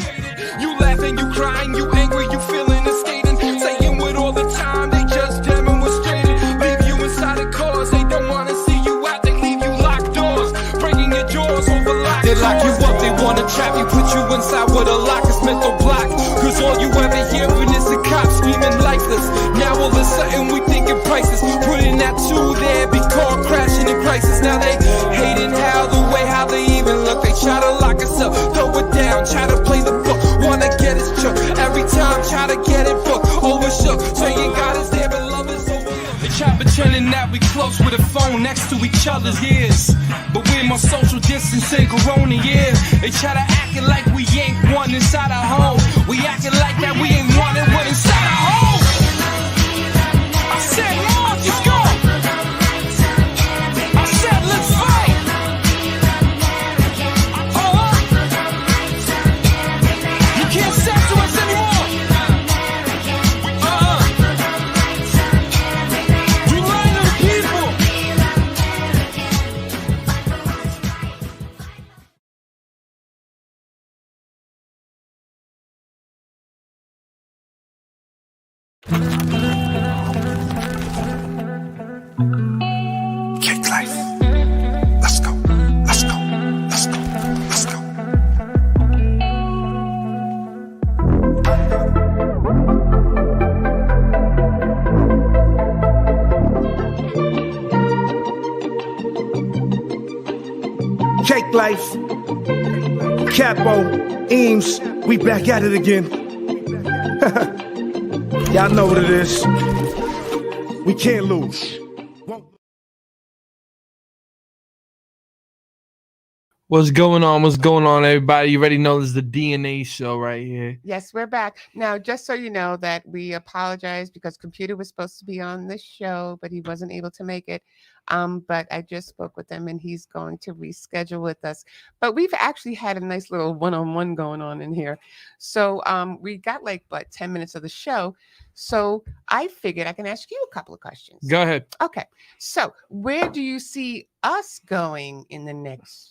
You laughing, you crying, you angry, you feeling and skating. Saying with all the time, they just demonstrated. Leave you inside the cars, they don't wanna see you out. They leave you locked doors, breaking your jaws over locked. They lock you up, they wanna trap you, put you inside with a lock, it's mental block. Cause all you ever hearing is the cops screaming like this. Now all of a sudden we thinking prices. Putting that two there, be caught crashing in crisis. Now they hating how they even look. They try to lock us up, throw it down, try to play the book. Wanna get his choke every time, try to get it booked. Overshook, saying God is there, but love is overlooked. They try pretending that we close with a phone next to each other's ears, but we're more social distancing, corona, yeah. They try to acting like we ain't one inside our home. We acting like that we ain't one and one inside our home. I said, Lord, let's go. I said, let's fight. You can't censor us anymore. We lying to the people. Cake life. Let's go. Let's go. Let's go. Let's go. Cake Life, Capo, Eames, we back at it again. Y'all know what it is. We can't lose. What's going on? What's going on, everybody? You already know this is the DNA show right here. Yes, we're back. Now, just so you know that we apologize because Computer was supposed to be on this show, but he wasn't able to make it. But I just spoke with him and he's going to reschedule with us. But we've actually had a nice little one-on-one going on in here. So we got like, 10 minutes of the show. So I figured I can ask you a couple of questions. Go ahead. Okay. So where do you see us going in the next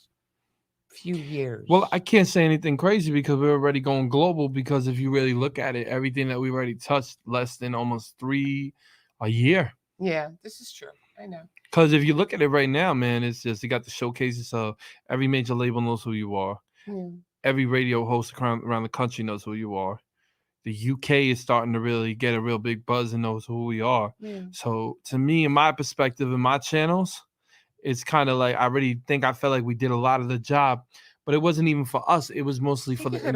few years? Well, I can't say anything crazy because we're already going global. Because if you really look at it, everything that we've already touched less than almost a year. Yeah, this is true. I know. Because if you look at it right now, man, it's just you got the showcases. So every major label knows who you are. Yeah. Every radio host around the country knows who you are. The UK is starting to really get a real big buzz and knows who we are. Yeah. So to me, in my perspective, in my channels, it's kind of like I felt like we did a lot of the job, but it wasn't even for us. It was mostly for the. I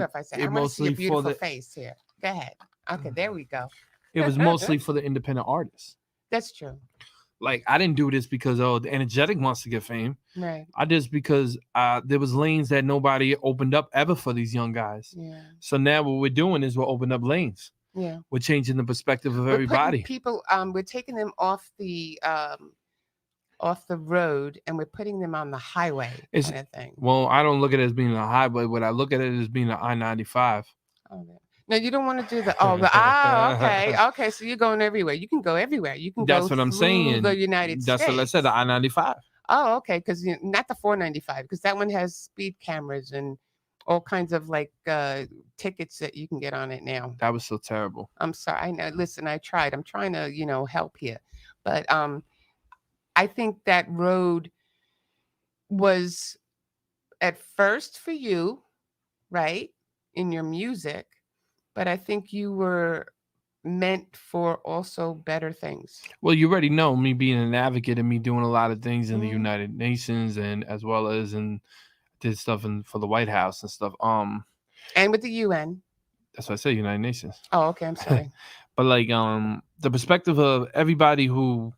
want to see a beautiful face here. Go ahead. Okay, there we go. It was mostly for the independent artists. That's true. Like I didn't do this because the Energetic wants to get fame. Right. I did because there was lanes that nobody opened up ever for these young guys. Yeah. So now what we're doing is we're opening up lanes. Yeah. We're changing the perspective of We're everybody. people, we're taking them off the road and we're putting them on the highway kind of thing. Well, I don't look at it as being a highway. What I look at it as being an I-95. Okay. No, you don't want to do the okay. So you're going everywhere. You can go everywhere. You can That's go what I'm through saying. the United States. That's what I said, the I-95. Oh, okay. Because not the 495, because that one has speed cameras and all kinds of like tickets that you can get on it now. That was so terrible. I'm sorry. I know. Listen, I tried. I'm trying to, help here. But I think that road was at first for you, right, in your music, but I think you were meant for also better things. Well, you already know me being an advocate and me doing a lot of things in the United Nations and as well as did stuff for the White House and stuff. And with the UN. That's what I say, United Nations. Oh, okay. I'm sorry. But like the perspective of everybody who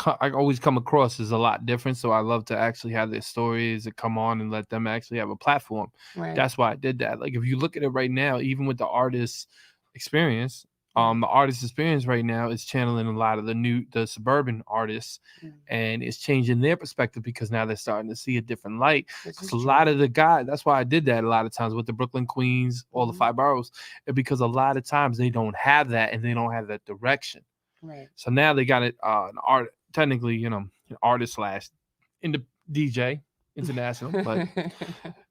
I always come across is a lot different. So I love to actually have their stories that come on and let them actually have a platform. Right. That's why I did that. Like if you look at it right now, even with the artist experience, the artist experience right now is channeling a lot of the suburban artists, and it's changing their perspective because now they're starting to see a different light. Because a lot of the guys, that's why I did that a lot of times with the Brooklyn Queens, all the 5 boroughs, because a lot of times they don't have that and they don't have that direction. Right. So now they got it an art, technically, an artist / in the DJ international, but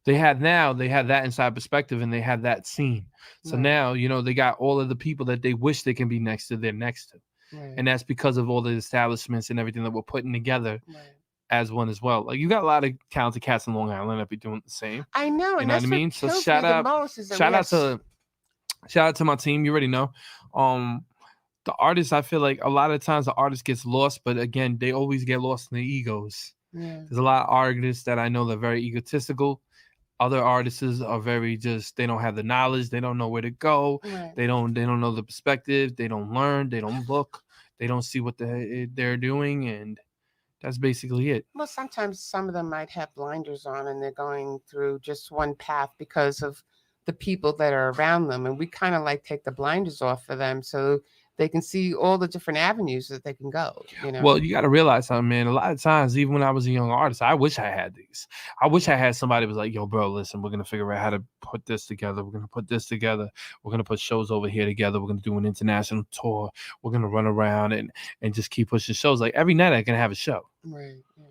they had that inside perspective and they have that scene. So now, they got all of the people that they wish they can be next to, they're next to. Right. And that's because of all the establishments and everything that we're putting together as one as well. Like you got a lot of talented cats in Long Island that be doing the same. I know. You know what I mean? So shout out to my team. You already know. The artists, I feel like a lot of times the artist gets lost, but again, they always get lost in their egos. Yeah. There's a lot of artists that I know that are very egotistical. Other artists are very they don't have the knowledge. They don't know where to go. Right. They don't know the perspective. They don't learn. They don't look. They don't see what they're doing. And that's basically it. Well, sometimes some of them might have blinders on and they're going through just one path because of the people that are around them. And we kind of take the blinders off for them so they can see all the different avenues that they can go. Well, you got to realize something, man. A lot of times, even when I was a young artist, I wish I had these. I wish I had somebody who was like, yo, bro, listen, we're going to figure out how to put this together. We're going to put this together. We're going to put shows over here together. We're going to do an international tour. We're going to run around and just keep pushing shows. Like every night I can have a show. Right. Yeah.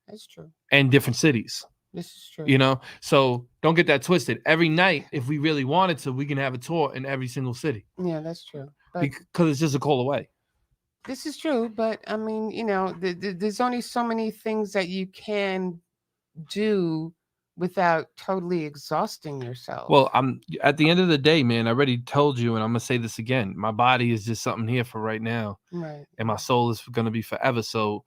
That's true. And different cities. This is true. So don't get that twisted. Every night, if we really wanted to, we can have a tour in every single city. Yeah, that's true. Because it's just a call away. This is true, but I mean, there's only so many things that you can do without totally exhausting yourself. Well, I'm at the end of the day, man, I already told you, and I'm gonna say this again. My body is just something here for right now. Right. And my soul is gonna be forever. So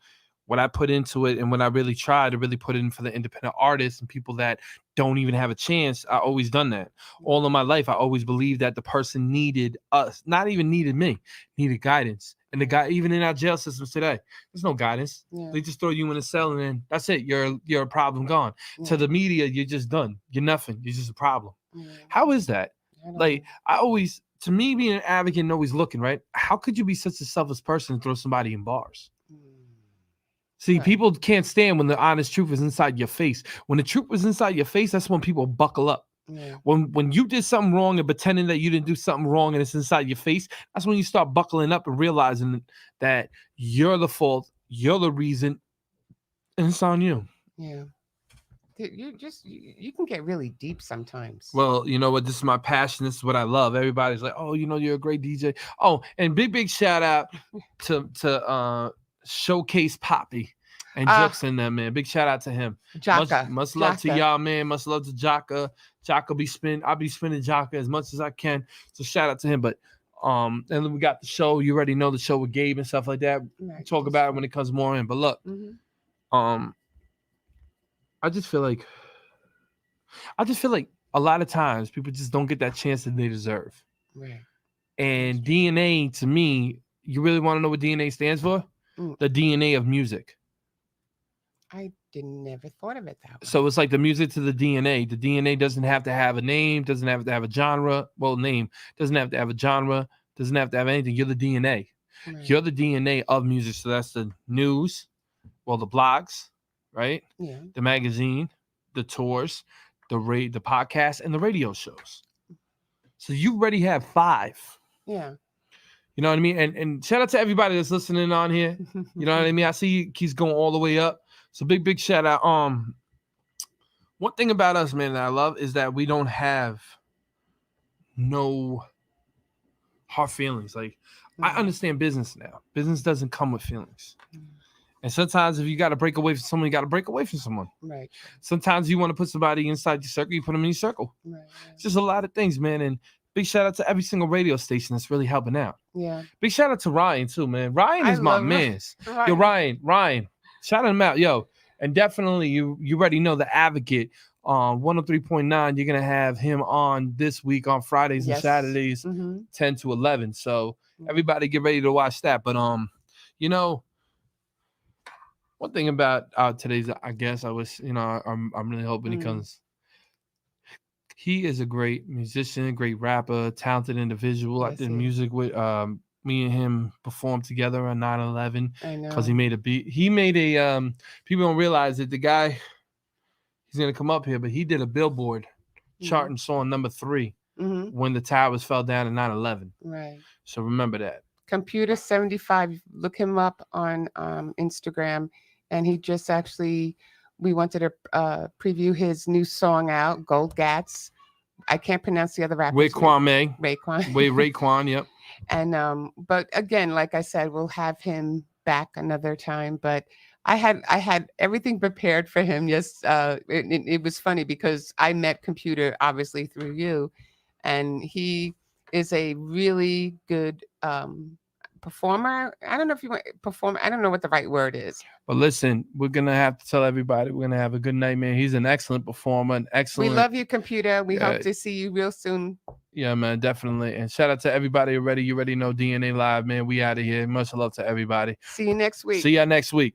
what I put into it and when I really try to really put it in for the independent artists and people that don't even have a chance, I always done that. All of my life, I always believed that the person needed us, not even needed me, needed guidance. And the guy, even in our jail systems today, there's no guidance. Yeah. They just throw you in a cell and then that's it. You're a problem gone. Yeah. To the media, you're just done. You're nothing. You're just a problem. Yeah. How is that? To me, being an advocate and always looking, right? How could you be such a selfless person and throw somebody in bars? See, people can't stand when the honest truth is inside your face. When the truth is inside your face, that's when people buckle up. Yeah. When you did something wrong and pretending that you didn't do something wrong and it's inside your face, that's when you start buckling up and realizing that you're the fault, you're the reason, and it's on you. Yeah. You can get really deep sometimes. Well, you know what? This is my passion. This is what I love. Everybody's like, oh, you're a great DJ. Oh, and big shout out to Showcase Poppy and Jux in there, man. Big shout out to him. Jaka. Much love to y'all, man. Much love to Jaka. Jaka I'll be spinning Jaka as much as I can. So shout out to him. But and then we got the show. You already know the show with Gabe and stuff like that. Right. Talk about it when it comes more in. But look, I just feel like a lot of times people just don't get that chance that they deserve. Right. And DNA, to me, you really want to know what DNA stands for? The DNA of music. I never thought of it that way. So it's like the music to the DNA. The DNA doesn't have to have a name, doesn't have to have a genre. Well, name doesn't have to have a genre, doesn't have to have anything. You're the DNA. Right. You're the DNA of music. So that's the news, the blogs, right? Yeah. The magazine, the tours, the podcast, and the radio shows. So you already have 5. Yeah. You know what I mean? And shout out to everybody that's listening on here. You know what I mean? I see he's going all the way up. So big shout out. One thing about us, man, that I love is that we don't have no hard feelings. Like, I understand business now. Business doesn't come with feelings. And sometimes if you got to break away from someone, you got to break away from someone. Right. Sometimes you want to put somebody inside your circle, you put them in your circle. Right. It's just a lot of things, man. And big shout out to every single radio station that's really helping out. Yeah. Big shout out to Ryan too, man. Ryan is my man. Yo, Ryan, shout him out, yo. And definitely you already know the advocate on 103.9. You're gonna have him on this week on Fridays and Yes. Saturdays, Mhm. 10 to 11. So Mhm. everybody get ready to watch that. But you know, one thing about today's, I guess I was, I'm really hoping he Mhm. comes. He is a great musician, great rapper, talented individual. I Yes, did he is. music with me and him performed together on 9/11 I know. because he made a beat. He made a people don't realize that the guy, he's gonna come up here, but he did a Billboard chart and song number 3 Mhm. when the towers fell down in 9/11. Right. So remember that. Computer 75. Look him up on Instagram, and he just actually. We wanted to preview his new song out, Gold Gats. I can't pronounce the other rapper's name. Raekwon. Raekwon, yep. And but again, like I said, we'll have him back another time. But I had everything prepared for him. Yes, it was funny because I met Computer obviously through you, and he is a really good performer. I don't know if you want perform. I don't know what the right word is. But listen, we're gonna have to tell everybody we're gonna have a good night, man. He's an excellent performer, an excellent. We love you, Computer. We Yeah. hope to see you real soon. Yeah, man, definitely. And shout out to everybody already. You already know DNA Live, man. We out of here. Much love to everybody. See you next week. See y'all next week.